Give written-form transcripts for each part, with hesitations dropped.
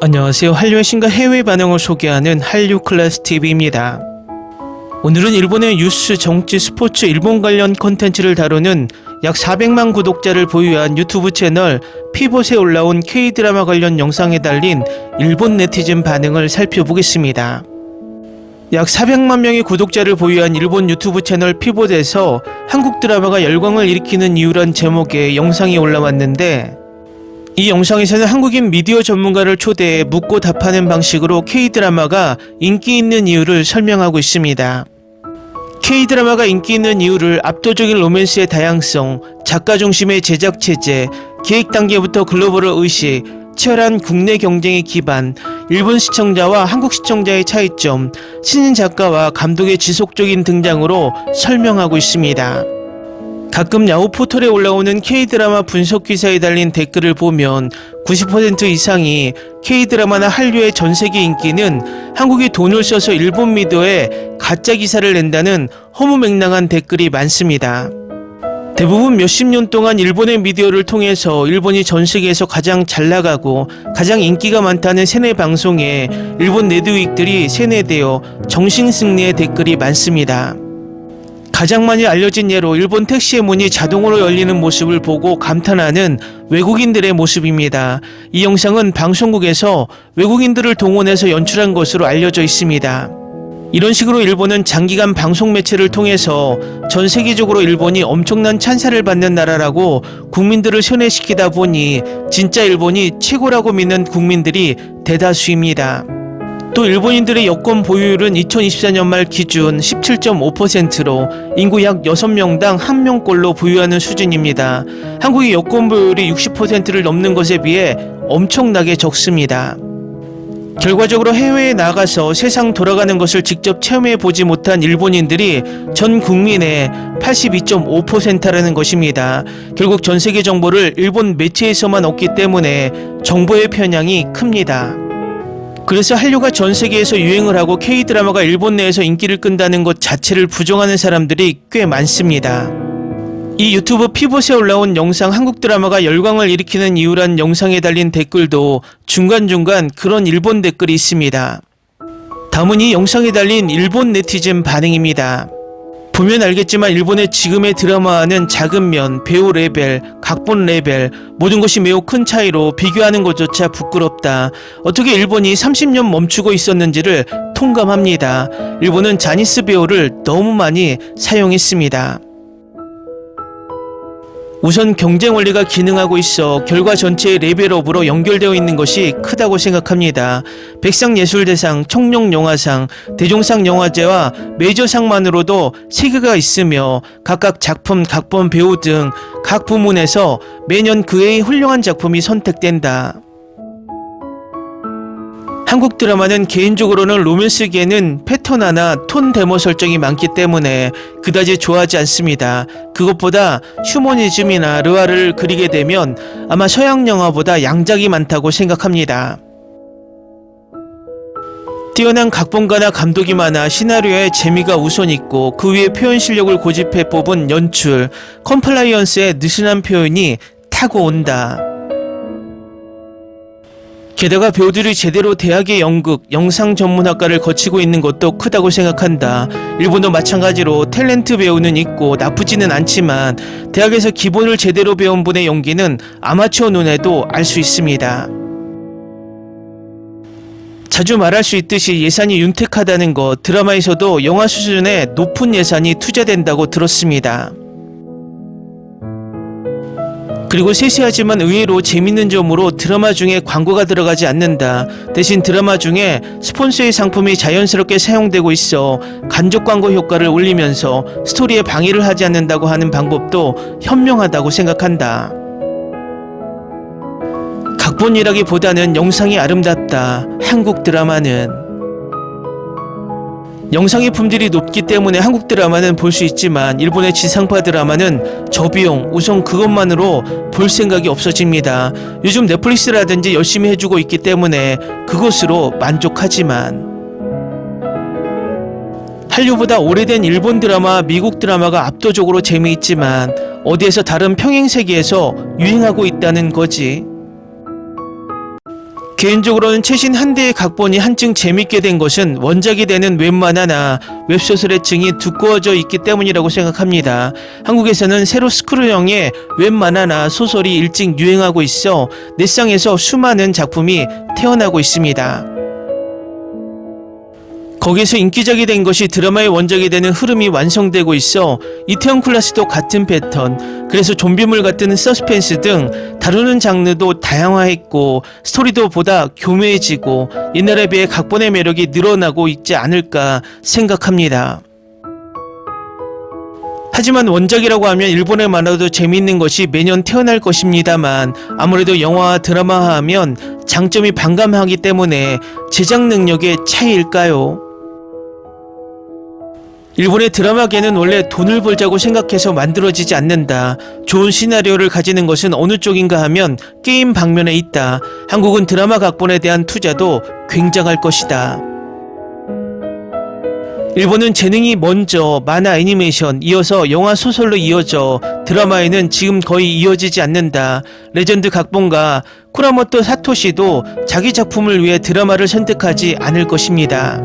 안녕하세요. 한류의 신과 해외 반응을 소개하는 한류클래스TV입니다. 오늘은 일본의 뉴스, 정치, 스포츠, 일본 관련 콘텐츠를 다루는 약 400만 구독자를 보유한 유튜브 채널 피봇에 올라온 K-드라마 관련 영상에 달린 일본 네티즌 반응을 살펴보겠습니다. 약 400만 명의 구독자를 보유한 일본 유튜브 채널 피봇에서 한국 드라마가 열광을 일으키는 이유란 제목의 영상이 올라왔는데, 이 영상에서는 한국인 미디어 전문가를 초대해 묻고 답하는 방식으로 K-드라마가 인기 있는 이유를 설명하고 있습니다. K-드라마가 인기 있는 이유를 압도적인 로맨스의 다양성, 작가 중심의 제작 체제, 기획 단계부터 글로벌 의식, 치열한 국내 경쟁의 기반, 일본 시청자와 한국 시청자의 차이점, 신인 작가와 감독의 지속적인 등장으로 설명하고 있습니다. 가끔 야후 포털에 올라오는 K-드라마 분석 기사에 달린 댓글을 보면 90% 이상이 K-드라마나 한류의 전세계 인기는 한국이 돈을 써서 일본 미디어에 가짜 기사를 낸다는 허무맹랑한 댓글이 많습니다. 대부분 몇십 년 동안 일본의 미디어를 통해서 일본이 전세계에서 가장 잘나가고 가장 인기가 많다는 세뇌 방송에 일본 네드윅들이 세뇌되어 정신승리의 댓글이 많습니다. 가장 많이 알려진 예로 일본 택시의 문이 자동으로 열리는 모습을 보고 감탄하는 외국인들의 모습입니다. 이 영상은 방송국에서 외국인들을 동원해서 연출한 것으로 알려져 있습니다. 이런 식으로 일본은 장기간 방송 매체를 통해서 전 세계적으로 일본이 엄청난 찬사를 받는 나라라고 국민들을 세뇌시키다 보니 진짜 일본이 최고라고 믿는 국민들이 대다수입니다. 또 일본인들의 여권 보유율은 2024년 말 기준 17.5%로 인구 약 6명당 1명꼴로 보유하는 수준입니다. 한국의 여권 보유율이 60%를 넘는 것에 비해 엄청나게 적습니다. 결과적으로 해외에 나가서 세상 돌아가는 것을 직접 체험해 보지 못한 일본인들이 전 국민의 82.5%라는 것입니다. 결국 전 세계 정보를 일본 매체에서만 얻기 때문에 정보의 편향이 큽니다. 그래서 한류가 전 세계에서 유행을 하고 K-드라마가 일본 내에서 인기를 끈다는 것 자체를 부정하는 사람들이 꽤 많습니다. 이 유튜브 피봇에 올라온 영상 한국 드라마가 열광을 일으키는 이유란 영상에 달린 댓글도 중간중간 그런 일본 댓글이 있습니다. 다음은 이 영상에 달린 일본 네티즌 반응입니다. 보면 알겠지만 일본의 지금의 드라마와는 작은 면, 배우 레벨, 각본 레벨, 모든 것이 매우 큰 차이로 비교하는 것조차 부끄럽다. 어떻게 일본이 30년 멈추고 있었는지를 통감합니다. 일본은 자니스 배우를 너무 많이 사용했습니다. 우선 경쟁 원리가 기능하고 있어 결과 전체의 레벨업으로 연결되어 있는 것이 크다고 생각합니다. 백상예술대상, 청룡영화상, 대종상 영화제와 메이저상만으로도 3개가 있으며 각각 작품, 각본, 배우 등 각 부문에서 매년 그 해의 훌륭한 작품이 선택된다. 한국 드라마는 개인적으로는 로맨스계에는 패턴 하나, 톤 데모 설정이 많기 때문에 그다지 좋아하지 않습니다. 그것보다 휴머니즘이나 르와르를 그리게 되면 아마 서양 영화보다 양작이 많다고 생각합니다. 뛰어난 각본가나 감독이 많아 시나리오에 재미가 우선 있고 그 위에 표현 실력을 고집해 뽑은 연출, 컴플라이언스의 느슨한 표현이 타고 온다. 게다가 배우들이 제대로 대학의 연극, 영상 전문학과를 거치고 있는 것도 크다고 생각한다. 일본도 마찬가지로 탤런트 배우는 있고 나쁘지는 않지만 대학에서 기본을 제대로 배운 분의 연기는 아마추어 눈에도 알 수 있습니다. 자주 말할 수 있듯이 예산이 윤택하다는 것, 드라마에서도 영화 수준의 높은 예산이 투자된다고 들었습니다. 그리고 세세하지만 의외로 재밌는 점으로 드라마 중에 광고가 들어가지 않는다. 대신 드라마 중에 스폰서의 상품이 자연스럽게 사용되고 있어 간접 광고 효과를 올리면서 스토리에 방해를 하지 않는다고 하는 방법도 현명하다고 생각한다. 각본이라기보다는 영상이 아름답다. 한국 드라마는 영상의 품질이 높기 때문에 한국 드라마는 볼 수 있지만 일본의 지상파 드라마는 저비용, 우선 그것만으로 볼 생각이 없어집니다. 요즘 넷플릭스라든지 열심히 해주고 있기 때문에 그것으로 만족하지만 한류보다 오래된 일본 드라마, 미국 드라마가 압도적으로 재미있지만 어디에서 다른 평행 세계에서 유행하고 있다는 거지. 개인적으로는 최신 한 대의 각본이 한층 재밌게 된 것은 원작이 되는 웹만화나 웹소설의 층이 두꺼워져 있기 때문이라고 생각합니다. 한국에서는 세로 스크롤형의 웹만화나 소설이 일찍 유행하고 있어 넷상에서 수많은 작품이 태어나고 있습니다. 거기에서 인기작이 된 것이 드라마의 원작이 되는 흐름이 완성되고 있어 이태원 클라스도 같은 패턴, 그래서 좀비물 같은 서스펜스 등 다루는 장르도 다양화했고 스토리도 보다 교묘해지고 옛날에 비해 각본의 매력이 늘어나고 있지 않을까 생각합니다. 하지만 원작이라고 하면 일본의 만화도 재미있는 것이 매년 태어날 것입니다만 아무래도 영화와 드라마화하면 장점이 반감하기 때문에 제작 능력의 차이일까요? 일본의 드라마계는 원래 돈을 벌자고 생각해서 만들어지지 않는다. 좋은 시나리오를 가지는 것은 어느 쪽인가 하면 게임 방면에 있다. 한국은 드라마 각본에 대한 투자도 굉장할 것이다. 일본은 재능이 먼저 만화 애니메이션, 이어서 영화 소설로 이어져 드라마에는 지금 거의 이어지지 않는다. 레전드 각본가 쿠라모토 사토시도 자기 작품을 위해 드라마를 선택하지 않을 것입니다.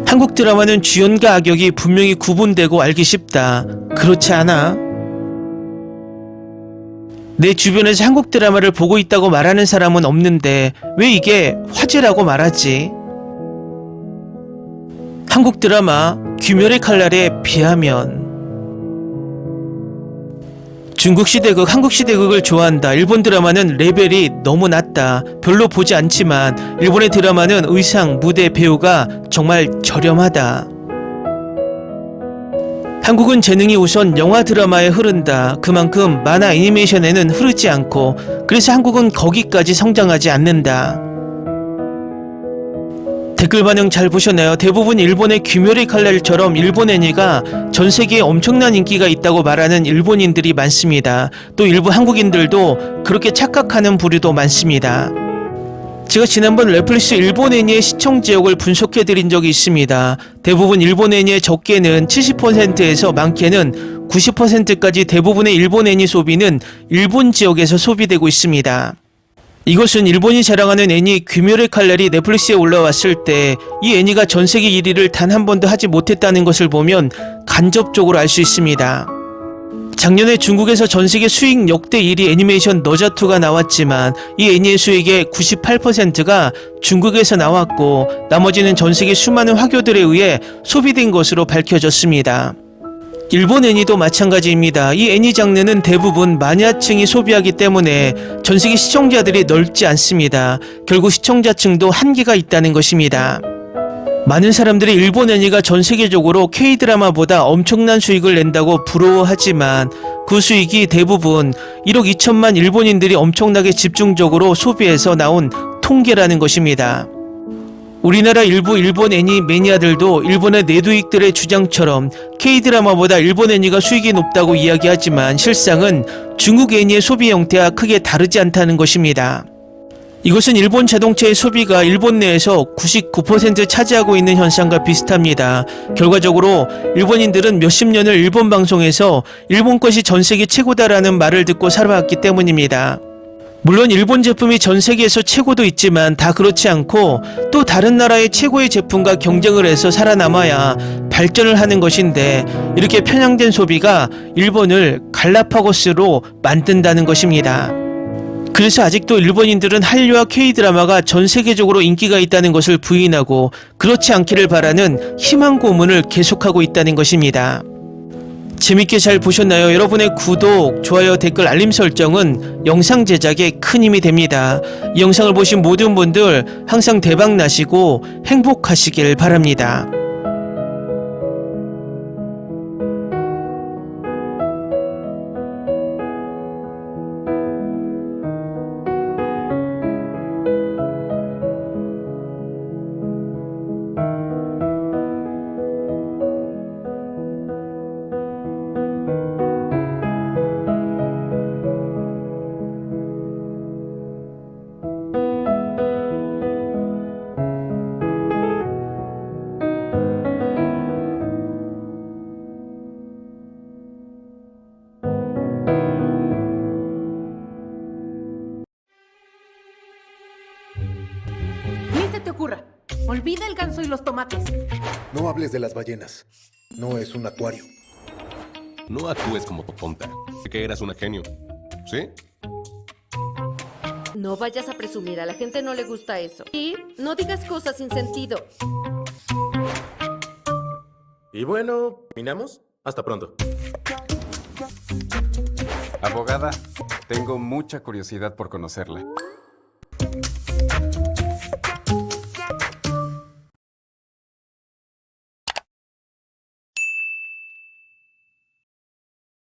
한국 드라마는 주연과 악역이 분명히 구분되고 알기 쉽다. 그렇지 않아? 내 주변에서 한국 드라마를 보고 있다고 말하는 사람은 없는데 왜 이게 화제라고 말하지? 한국 드라마 귀멸의 칼날에 비하면 중국 시대극, 한국 시대극을 좋아한다. 일본 드라마는 레벨이 너무 낮다. 별로 보지 않지만 일본의 드라마는 의상, 무대, 배우가 정말 저렴하다. 한국은 재능이 우선 영화 드라마에 흐른다. 그만큼 만화 애니메이션에는 흐르지 않고 그래서 한국은 거기까지 성장하지 않는다. 댓글 반응 잘 보셨나요? 대부분 일본의 귀멸의 칼날처럼 일본 애니가 전 세계에 엄청난 인기가 있다고 말하는 일본인들이 많습니다. 또 일부 한국인들도 그렇게 착각하는 부류도 많습니다. 제가 지난번 넷플릭스 일본 애니의 시청 지역을 분석해드린 적이 있습니다. 대부분 일본 애니의 적게는 70%에서 많게는 90%까지 대부분의 일본 애니 소비는 일본 지역에서 소비되고 있습니다. 이것은 일본이 자랑하는 애니 귀멸의 칼날이 넷플릭스에 올라왔을 때 이 애니가 전세계 1위를 단 한 번도 하지 못했다는 것을 보면 간접적으로 알 수 있습니다. 작년에 중국에서 전세계 수익 역대 1위 애니메이션 너자2가 나왔지만 이 애니의 수익의 98%가 중국에서 나왔고 나머지는 전세계 수많은 화교들에 의해 소비된 것으로 밝혀졌습니다. 일본 애니도 마찬가지입니다. 이 애니 장르는 대부분 마니아층이 소비하기 때문에 전세계 시청자들이 넓지 않습니다. 결국 시청자층도 한계가 있다는 것입니다. 많은 사람들이 일본 애니가 전 세계적으로 K-드라마보다 엄청난 수익을 낸다고 부러워하지만 그 수익이 대부분 1억 2천만 일본인들이 엄청나게 집중적으로 소비해서 나온 통계라는 것입니다. 우리나라 일부 일본 애니 매니아들도 일본의 내두익들의 주장처럼 K-드라마보다 일본 애니가 수익이 높다고 이야기하지만 실상은 중국 애니의 소비 형태와 크게 다르지 않다는 것입니다. 이것은 일본 자동차의 소비가 일본 내에서 99% 차지하고 있는 현상과 비슷합니다. 결과적으로 일본인들은 몇십 년을 일본 방송에서 일본 것이 전 세계 최고다라는 말을 듣고 살아왔기 때문입니다. 물론 일본 제품이 전 세계에서 최고도 있지만 다 그렇지 않고 또 다른 나라의 최고의 제품과 경쟁을 해서 살아남아야 발전을 하는 것인데 이렇게 편향된 소비가 일본을 갈라파고스로 만든다는 것입니다. 그래서 아직도 일본인들은 한류와 K-드라마가 전 세계적으로 인기가 있다는 것을 부인하고 그렇지 않기를 바라는 희망 고문을 계속하고 있다는 것입니다. 재밌게 잘 보셨나요? 여러분의 구독, 좋아요, 댓글, 알림 설정은 영상 제작에 큰 힘이 됩니다. 이 영상을 보신 모든 분들 항상 대박 나시고 행복하시길 바랍니다. Olvida el ganso y los tomates. No hables de las ballenas. No es un acuario. No actúes como tonta. Sé que eras una genio. ¿Sí? No vayas a presumir, a la gente no le gusta eso. Y no digas cosas sin sentido. Y bueno, ¿terminamos? Hasta pronto. Abogada, tengo mucha curiosidad por conocerla.